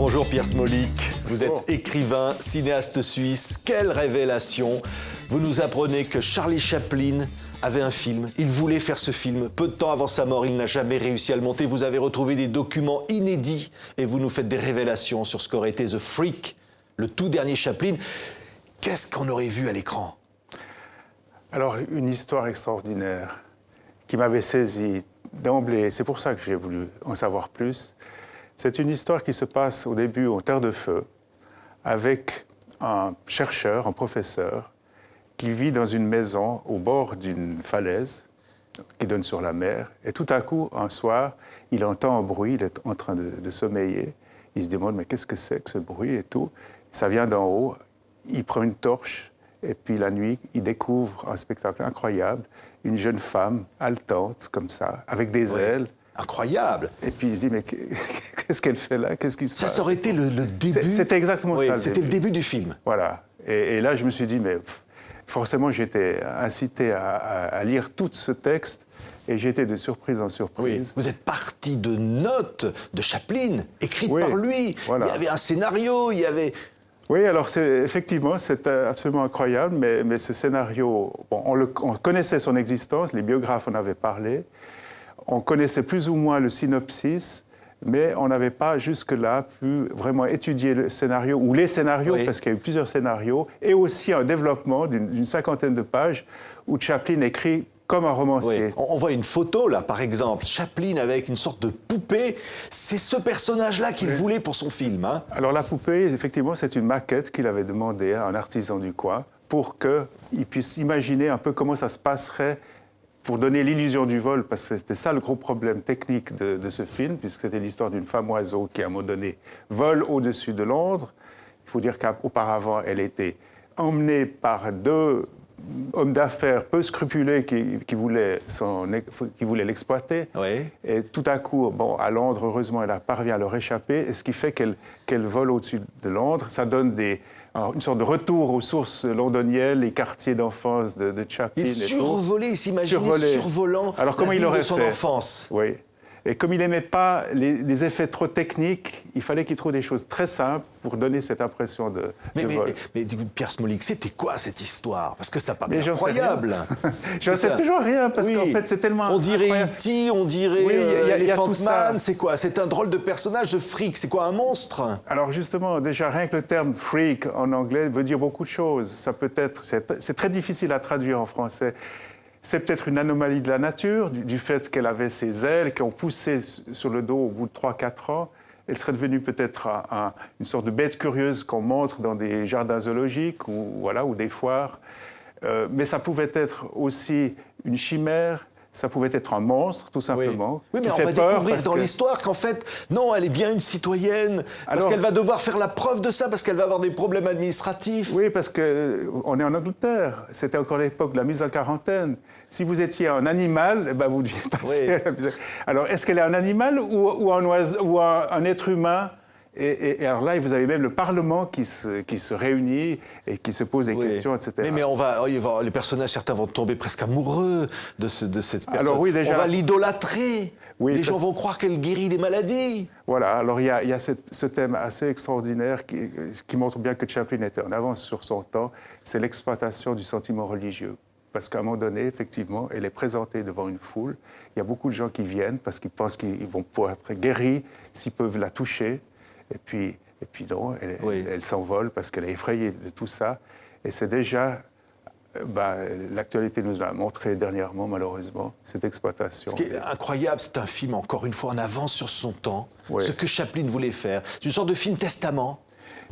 Bonjour Pierre Smolik, vous êtes écrivain, cinéaste suisse. Quelle révélation! Vous nous apprenez que Charlie Chaplin avait un film, il voulait faire ce film. Peu de temps avant sa mort, il n'a jamais réussi à le monter. Vous avez retrouvé des documents inédits et vous nous faites des révélations sur ce qu'aurait été The Freak, le tout dernier Chaplin. Qu'est-ce qu'on aurait vu à l'écran? Alors, une histoire extraordinaire qui m'avait saisi d'emblée. C'est pour ça que j'ai voulu en savoir plus. C'est une histoire qui se passe au début en Terre de Feu avec un chercheur, un professeur, qui vit dans une maison au bord d'une falaise qui donne sur la mer. Et tout à coup, un soir, il entend un bruit, il est en train de sommeiller. Il se demande, mais qu'est-ce que c'est que ce bruit et tout? Ça vient d'en haut. Il prend une torche et puis la nuit, il découvre un spectacle incroyable. Une jeune femme haletante, comme ça, avec des ailes. Incroyable! Et puis il se dit, mais qu'est-ce qu'elle fait là? Qu'est-ce qui se passe? Ça aurait été le début. C'était exactement ça. C'était le début du film. Voilà. Et là, je me suis dit, mais forcément, j'étais incité à lire tout ce texte et j'étais de surprise en surprise. Oui. Vous êtes parti de notes de Chaplin, écrites par lui. Voilà. Il y avait un scénario, il y avait... Oui, alors effectivement, c'est absolument incroyable, mais ce scénario, bon, on connaissait son existence, les biographes en avaient parlé, on connaissait plus ou moins le synopsis, mais on n'avait pas jusque-là pu vraiment étudier le scénario, ou les scénarios, parce qu'il y a eu plusieurs scénarios, et aussi un développement d'une cinquantaine de pages où Chaplin écrit comme un romancier. Oui. On voit une photo, là, par exemple, Chaplin avec une sorte de poupée. C'est ce personnage-là qu'il voulait pour son film. Hein. Alors la poupée, effectivement, c'est une maquette qu'il avait demandé à un artisan du coin pour qu'il puisse imaginer un peu comment ça se passerait pour donner l'illusion du vol, parce que c'était ça le gros problème technique de ce film, puisque c'était l'histoire d'une femme oiseau qui, à un moment donné, vole au-dessus de Londres. Il faut dire qu'auparavant, elle était emmenée par deux hommes d'affaires peu scrupuleux qui voulaient l'exploiter. Oui. Et tout à coup, bon, à Londres, heureusement, elle parvient à leur échapper. Et ce qui fait qu'elle vole au-dessus de Londres, ça donne une sorte de retour aux sources londoniennes, les quartiers d'enfance de Chaplin. Il survolait, il s'imaginait survolant Alors, comment il aurait de son fait? enfance. Oui. Et comme il n'aimait pas les effets trop techniques, il fallait qu'il trouve des choses très simples pour donner cette impression de vol. Mais Pierre Smolik, c'était quoi cette histoire? Parce que ça paraît incroyable. Je ne sais toujours rien, parce qu'en fait, c'est tellement on dirait E.T., on dirait Elephant Man, c'est quoi? C'est un drôle de personnage, de freak, c'est quoi, un monstre? Alors justement, déjà, rien que le terme « freak » en anglais veut dire beaucoup de choses. Ça peut être... C'est très difficile à traduire en français. C'est peut-être une anomalie de la nature, du fait qu'elle avait ses ailes qui ont poussé sur le dos au bout de 3-4 ans. Elle serait devenue peut-être une sorte de bête curieuse qu'on montre dans des jardins zoologiques ou des foires. Mais ça pouvait être aussi une chimère. Ça pouvait être un monstre, tout simplement. Oui, mais on va découvrir dans l'histoire qu'en fait, non, elle est bien une citoyenne, parce qu'elle va devoir faire la preuve de ça, parce qu'elle va avoir des problèmes administratifs. Oui, parce qu'on est en Angleterre. C'était encore l'époque de la mise en quarantaine. Si vous étiez un animal, ben vous deviez passer... Oui. Alors, est-ce qu'elle est un animal ou un oiseau, ou un être humain? Et alors là, vous avez même le Parlement qui se réunit et qui se pose des questions, etc. Mais les personnages, certains vont tomber presque amoureux de cette personne. Alors oui, déjà, on va l'idolâtrer. Oui, les gens vont croire qu'elle guérit des maladies. Voilà, alors il y a ce thème assez extraordinaire qui montre bien que Chaplin était en avance sur son temps, c'est l'exploitation du sentiment religieux. Parce qu'à un moment donné, effectivement, elle est présentée devant une foule. Il y a beaucoup de gens qui viennent parce qu'ils pensent qu'ils vont pouvoir être guéris s'ils peuvent la toucher. Et puis non, elle s'envole parce qu'elle est effrayée de tout ça. Et c'est déjà, l'actualité nous a montré dernièrement, malheureusement, cette exploitation. Ce qui est incroyable, c'est un film, encore une fois, en avance sur son temps. Ce que Chaplin voulait faire. C'est une sorte de film testament.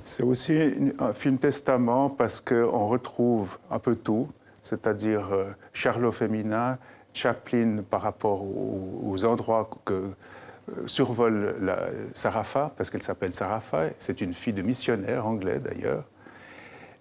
C'est aussi un film testament parce qu'on retrouve un peu tout, c'est-à-dire Charlot féminin, Chaplin par rapport aux endroits que survole Sarafa, parce qu'elle s'appelle Sarafa, c'est une fille de missionnaire anglais d'ailleurs.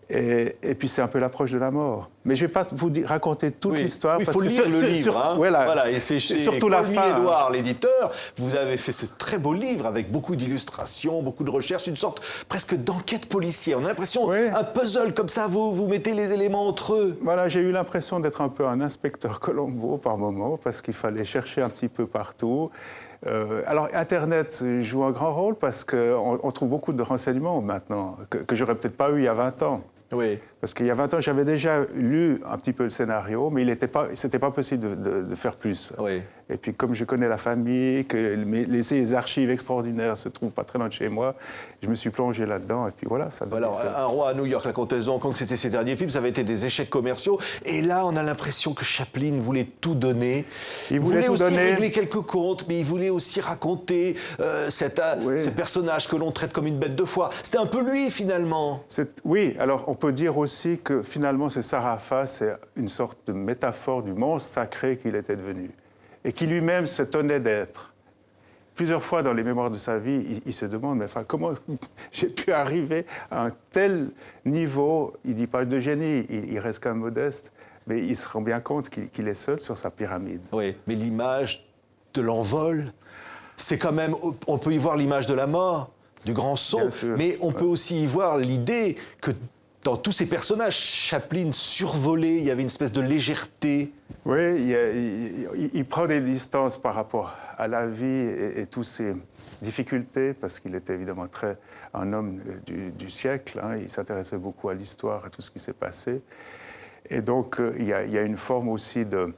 Et puis c'est un peu l'approche de la mort. Mais je ne vais pas vous raconter toute l'histoire. Oui, il faut lire le livre. Hein. Voilà. Et c'est chez surtout la fin. Colmy-Edouard, l'éditeur. Vous avez fait ce très beau livre avec beaucoup d'illustrations, beaucoup de recherches, une sorte presque d'enquête policière. On a l'impression, un puzzle comme ça, vous mettez les éléments entre eux. Voilà, j'ai eu l'impression d'être un peu un inspecteur Colombo par moment, parce qu'il fallait chercher un petit peu partout. Alors, Internet joue un grand rôle parce qu'on trouve beaucoup de renseignements maintenant que j'aurais peut-être pas eu il y a 20 ans. Oui. Parce qu'il y a 20 ans, j'avais déjà lu un petit peu le scénario, mais c'était pas possible de faire plus. Oui. Et puis, comme je connais la famille, que les archives extraordinaires se trouvent pas très loin de chez moi, je me suis plongé là-dedans. Et puis voilà, ça. Alors, Un roi à New York, La Comtesse de Hong Kong, c'était ses derniers films, ça avait été des échecs commerciaux. Et là, on a l'impression que Chaplin voulait tout donner. Il voulait aussi régler quelques comptes, mais il voulait aussi raconter ces personnages que l'on traite comme une bête de foire. C'était un peu lui, finalement. Oui, alors on peut dire aussi que finalement, ce Sarafa, c'est une sorte de métaphore du monstre sacré qu'il était devenu. Et qui lui-même s'étonnait d'être. Plusieurs fois dans les mémoires de sa vie, il se demande, mais enfin, comment j'ai pu arriver à un tel niveau. Il ne dit pas de génie, il reste quand même modeste, mais il se rend bien compte qu'il est seul sur sa pyramide. Oui, mais l'image de l'envol, c'est quand même... On peut y voir l'image de la mort, du grand saut, mais on peut aussi y voir l'idée que dans tous ces personnages, Chaplin survolait, il y avait une espèce de légèreté. Oui, il prend des distances par rapport à la vie et toutes ses difficultés, parce qu'il était évidemment un homme du siècle. Hein, il s'intéressait beaucoup à l'histoire, à tout ce qui s'est passé. Et donc, il y a une forme aussi de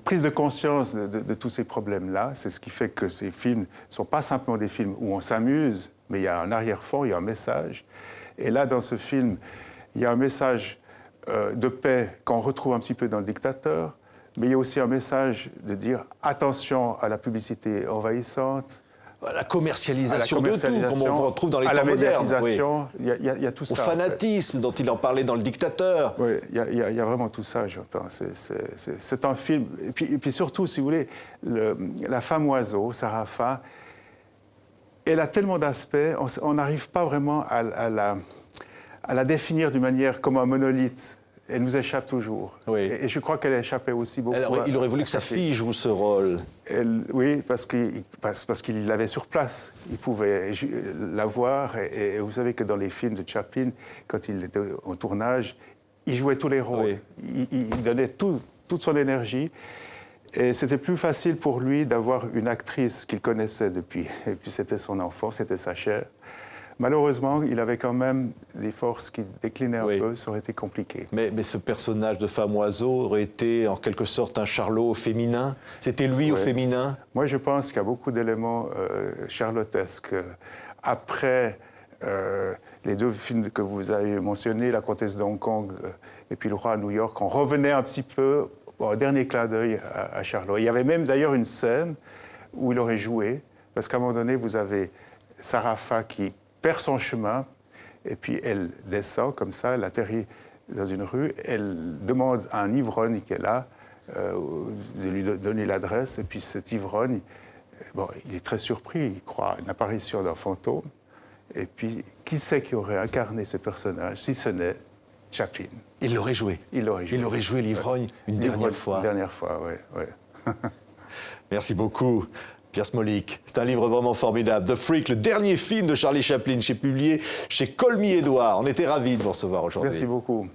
prise de conscience de tous ces problèmes-là. C'est ce qui fait que ces films ne sont pas simplement des films où on s'amuse, mais il y a un arrière-fond, il y a un message. Et là, dans ce film, il y a un message de paix qu'on retrouve un petit peu dans Le Dictateur, mais il y a aussi un message de dire attention à la publicité envahissante, à la commercialisation de tout, comme on retrouve dans les temps modernes. À la médiatisation, il y a tout ça. Au fanatisme dont il en parlait dans Le Dictateur. Oui, il y a vraiment tout ça, j'entends. C'est un film. Et puis surtout, si vous voulez, la femme oiseau, Sarafa, elle a tellement d'aspects, on n'arrive pas vraiment à la définir d'une manière comme un monolithe. Elle nous échappe toujours. Oui. Et je crois qu'elle échappait aussi beaucoup. Il aurait voulu que sa fille joue ce rôle. Oui, parce qu'il l'avait sur place. Il pouvait la voir. Et vous savez que dans les films de Chaplin, quand il était en tournage, il jouait tous les rôles. Oui. Il donnait toute son énergie. Et c'était plus facile pour lui d'avoir une actrice qu'il connaissait depuis. Et puis c'était son enfant, c'était sa chair. Malheureusement, il avait quand même des forces qui déclinaient un peu, ça aurait été compliqué. Mais ce personnage de femme oiseau aurait été en quelque sorte un Charlot au féminin? C'était lui au féminin? Moi, je pense qu'il y a beaucoup d'éléments charlotesques. Après les deux films que vous avez mentionnés, La Comtesse de Hong Kong et puis Le Roi à New York, on revenait un petit peu au dernier clin d'œil à Charlot. Il y avait même d'ailleurs une scène où il aurait joué, parce qu'à un moment donné, vous avez Sarafa qui perd son chemin, et puis elle descend comme ça, elle atterrit dans une rue, elle demande à un ivrogne qui est là de lui donner l'adresse, et puis cet ivrogne, il est très surpris, il croit à une apparition d'un fantôme, et puis qui c'est qui aurait incarné ce personnage, si ce n'est Chaplin. Il l'aurait joué. Il aurait joué l'ivrogne une dernière fois. Une dernière fois, oui. Merci beaucoup, Pierre Smolik. C'est un livre vraiment formidable. The Freak, le dernier film de Charlie Chaplin, publié chez Colmy-Edouard. On était ravis de vous recevoir aujourd'hui. Merci beaucoup.